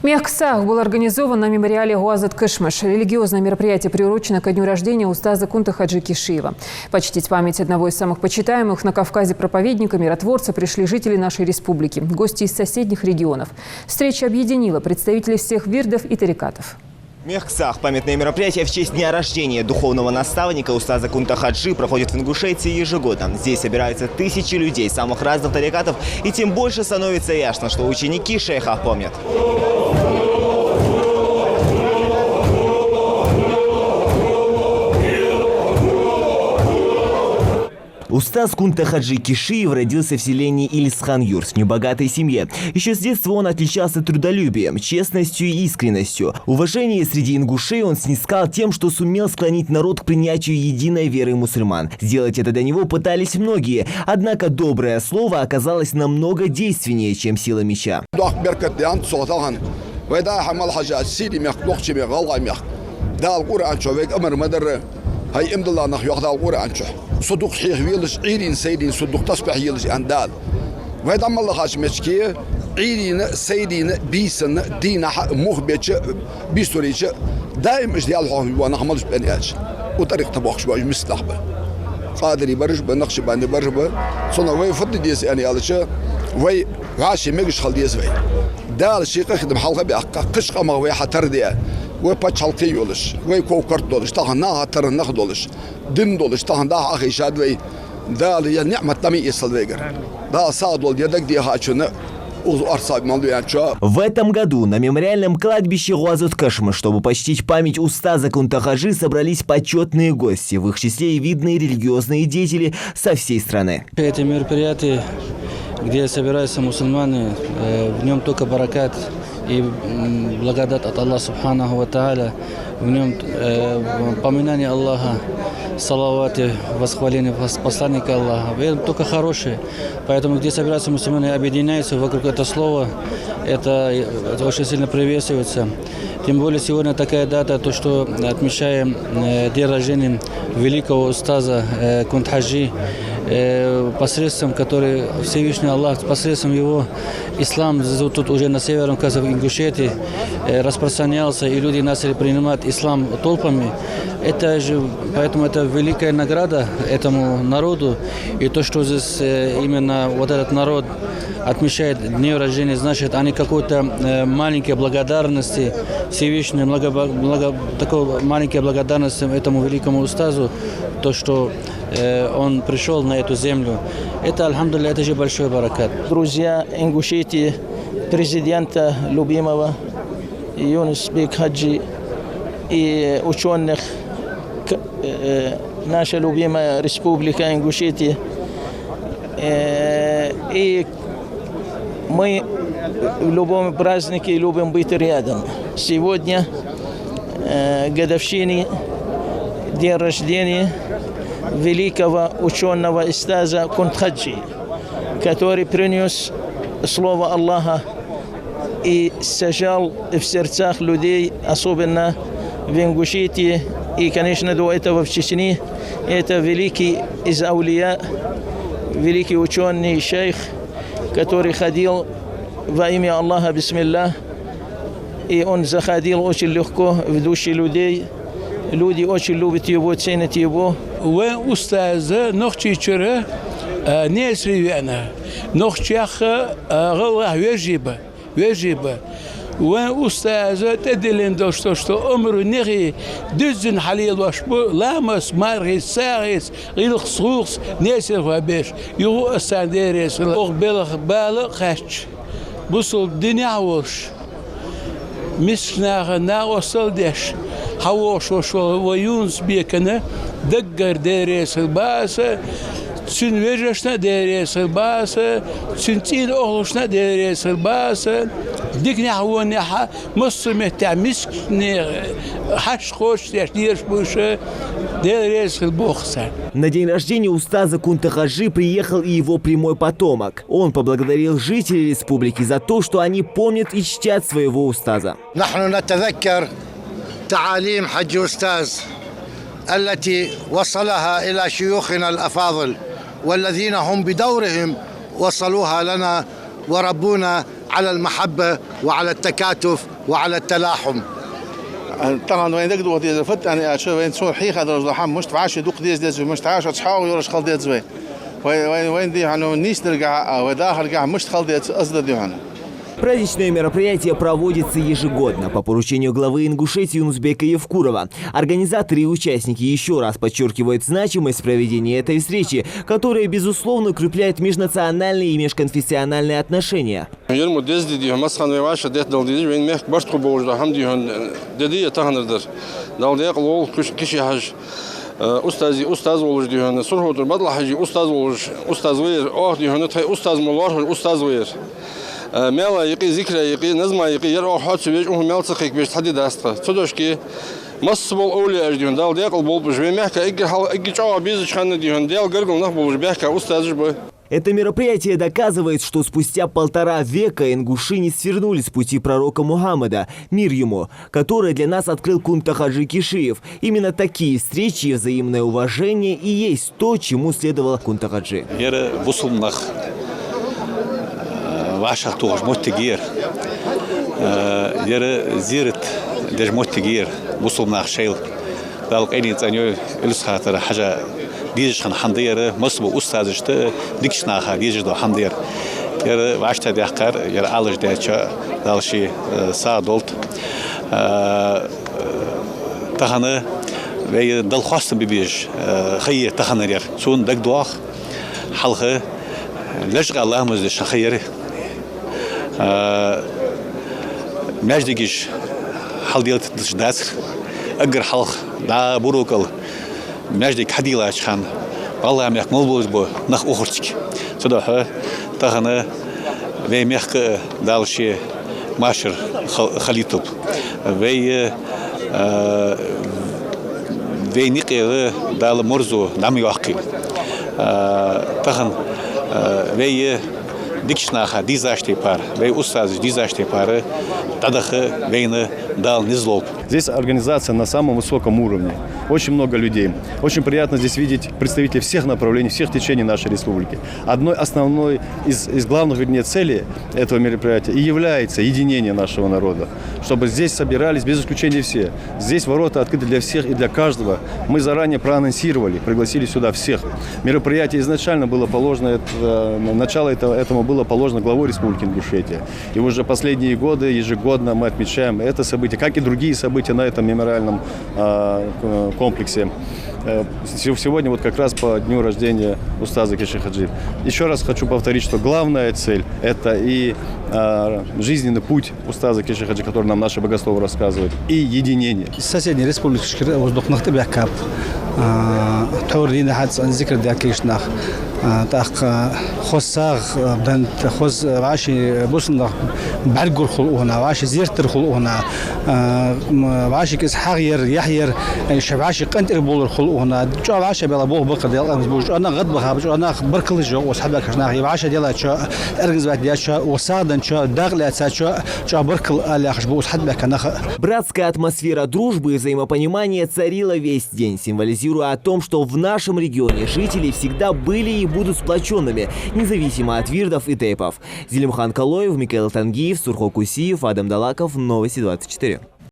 Мехксах был организован на мемориале Гуазат Кышмыш. Религиозное мероприятие приурочено ко дню рождения устаза Кунта Хаджи Кишиева. Почтить память одного из самых почитаемых на Кавказе проповедника, миротворца пришли жители нашей республики, гости из соседних регионов. Встреча объединила представителей всех вирдов и тарикатов. Мехксах – памятное мероприятие в честь дня рождения духовного наставника устаза Кунта Хаджи проходит в Ингушетии ежегодно. Здесь собираются тысячи людей самых разных тарикатов, и тем больше становится ясно, что ученики шейха помнят. Устаз Кунта Хаджи Кишиев родился в селении Ильсхан-Юр в небогатой семье. Еще с детства он отличался трудолюбием, честностью и искренностью. Уважение среди ингушей он снискал тем, что сумел склонить народ к принятию единой веры мусульман. Сделать это до него пытались многие, однако доброе слово оказалось намного действеннее, чем сила меча. هاي امد الله نخ ياخذ القران شو صدق حيه ويلش عيرين سيدين صدق تصبح يلش اندال وهذا ما الله خاش مشكي عيرين سيدين بيسن دين مخبتش بيسوريش دائما اجديال حوي وانا خملش بنياش وطريق تبوخ شوي مستحبه قادر يبرج بنقش بان برج صنا وي فض ديس يعني على شو وي غاشي ميغش خل ديس وي دال شي خدم حلقه بحق قش قما وي حتر دي وبتشالتي يولش ويكوكرت دولش تاهنا هتر نخ دولش دم دولش تاهنا أخي شاد وي دال يا نعمة تامي يصل ويجر دا صادول يدك دي هاتشون В этом году на мемориальном кладбище Гуазат Кышмыш, чтобы почтить память устаза Кунта Хаджи, собрались почетные гости, в их числе и видные религиозные деятели со всей страны. Это мероприятие, где собираются мусульмане, в нем только баракат и благодать от Аллаха Субханаху ва Тааля, в нем поминание Аллаха, салаваты, восхваление посланника Аллаха. В этом только хорошее. Поэтому, где собираются мусульмане, объединяются вокруг этого слова, это очень сильно приветствуется. Тем более сегодня такая дата, то, что отмечаем день рождения великого устаза Кунта Хаджи, посредством который Всевышний Аллах, посредством его ислам тут уже на северном Кавказе, в Ингушетии, распространялся, и люди начали принимать ислам толпами. Это же, поэтому это великая награда этому народу. И то, что здесь именно вот этот народ отмечает день рождения, значит, они какой-то маленькой благодарности Всевышнему, такой маленькой благодарности этому великому устазу, то, что он пришел на эту землю. Это, альхамдулилля, это же большой баракат. Друзья Ингушетии, президента любимого Юнус Бек Хаджи и ученых, наша любимая республика Ингушетия. И мы в любом празднике любим быть рядом. Сегодня годовщина, день рождения великого ученого устаза Кунта Хаджи, который принес слово Аллаха и сажал в сердцах людей, особенно в Ингушетии и, конечно, до этого в Чечне. Это великий из аулия, великий ученый шейх, который ходил во имя Аллаха бисмиллах, и он заходил очень легко в души людей. Люди очень любят его, ценят его. وأستاذ نختي شرة ناس ريانا نختي أخ غواه واجبة وأستاذ تدلين دوشتو أمر نغي دزن حليل وشبو لامس مارغي ساغيس غير خصوص ناس الفابيش يغو أستاذ ديريس أغبالغ بالغ خاتش بوصل الدنيا وش مسنا وصل ديش حوش وشو ويونس بيكنا دقر ديريس الباسة تسن وجشنا ديريس الباسة تسنتين أغلشنا ديريس الباسة دقنا حواني مصر مهتع مسك حش خوش تشديرش بوشة ديريس البوخسة. На день рождения устаза Кунта Хаджи приехал и его прямой потомок. Он поблагодарил жителей республики за то, что они помнят и чтят своего устаза. تعاليم حج أستاذ التي وصلها إلى شيوخنا الأفاضل والذين هم بدورهم وصلوها لنا وربونا على المحبة وعلى التكاتف وعلى التلاحم. طبعا وين دقدو وقت فت أنا أشوف وين سو حيخ هذا الرجل مش تعاش دوق ديز مش تعاش أصحاب يورش خالد زوي وين دي عنو نيس نرجع وداخل قاع مش خالد أصدق ديوانه. Праздничное мероприятие проводится ежегодно по поручению главы Ингушетии Юнусбека Евкурова. Организаторы и участники еще раз подчеркивают значимость проведения этой встречи, которая, безусловно, укрепляет межнациональные и межконфессиональные отношения. أستاذ ولج ديهن سرهو تربطل حاجي أستاذ وير ديهن تاي أستاذ ملار أستاذ وير مالا يقي ذكرى يقي نظمة يقي يرى حد سويج مال تخيك بيش تحدي داسته تدوش كي مصبول أولي أجديهن دال ديقل بول بجوي محكا إجي جوا بيزش خان ديهن ديال قرقل نخبول بيحكا أستاذ جبه. Это мероприятие доказывает, что спустя 1,5 века ингуши не свернули с пути пророка Мухаммада, мир ему, который для нас открыл Кунта Хаджи Кишиев. Именно такие встречи и взаимное уважение и есть то, чему следовало Кунта Хаджи. وعشق توغش موتجير يرى زيرت دج موتجير وصلنا خشيل ذلك أني تانيو إلسخاتر حاجة ديجش خن حمدير مصب أستاذشت ديكشناها ديجش دو حمدير يرى وعشت ديحقر يرى علج ديتشا دالشي سادولت تخنه وي دل خواستن ببيش خير تخنه ير سون دك دواخ حلقه لشغ الله مزد شخيره ماجديش حال ديالت داس اقر حلق دا بروكل ماجديك حديلا خان والله ميك مولبوز بو نخ اخرتك صدق تخنه وي ميك دالشي ماشر خليطب وي نقي دال مرزو نام يوقي تخن وي ديكشناха дизашти пар, вей устаз дизашти пары, тадах вейна дал низлоб. Здесь организация на самом высоком уровне. Очень много людей. Очень приятно здесь видеть представителей всех направлений, всех течений нашей республики. Одной основной из главных целей этого мероприятия и является единение нашего народа. Чтобы здесь собирались без исключения все. Здесь ворота открыты для всех и для каждого. Мы заранее проанонсировали, пригласили сюда всех. Мероприятие изначально было положено, начало этому было положено главой Республики Ингушетия. И уже последние годы ежегодно мы отмечаем это событие, как и другие события на этом мемориальном комплексе. Сегодня вот как раз по дню рождения устаза Киши Хаджи. Еще раз хочу повторить, что главная цель – это и жизненный путь устаза Киши Хаджи, который нам наши богословы рассказывают, и единение. Соседние республики воздухных бяхкап, таурдина хадс ذكر داكيشنах, так خصاغ بنت خص عاشي بوسنا بعرقر خلقنا عاشي زيرتر خلقنا عاشي كيس حغير يحير شبعاشي قنت بول خلقنا جو عاشي بلا بوه بقى ديال امس انا غد بخابش انا بركل جو وصحبك عشان عاشي ديال شو ارجز بعد ديال شو وصادن شو داغله شو بركل اللي اخش بو صحبك انا. Братская атмосфера дружбы и взаимопонимания царила весь день, символизируя о том, что в нашем регионе жители всегда были и будут сплоченными, независимо от вирдов и тейпов. Зелимхан Калоев, Микаэл Тангиев, Сурхо Кусиев, Адам Далаков, Новости 24.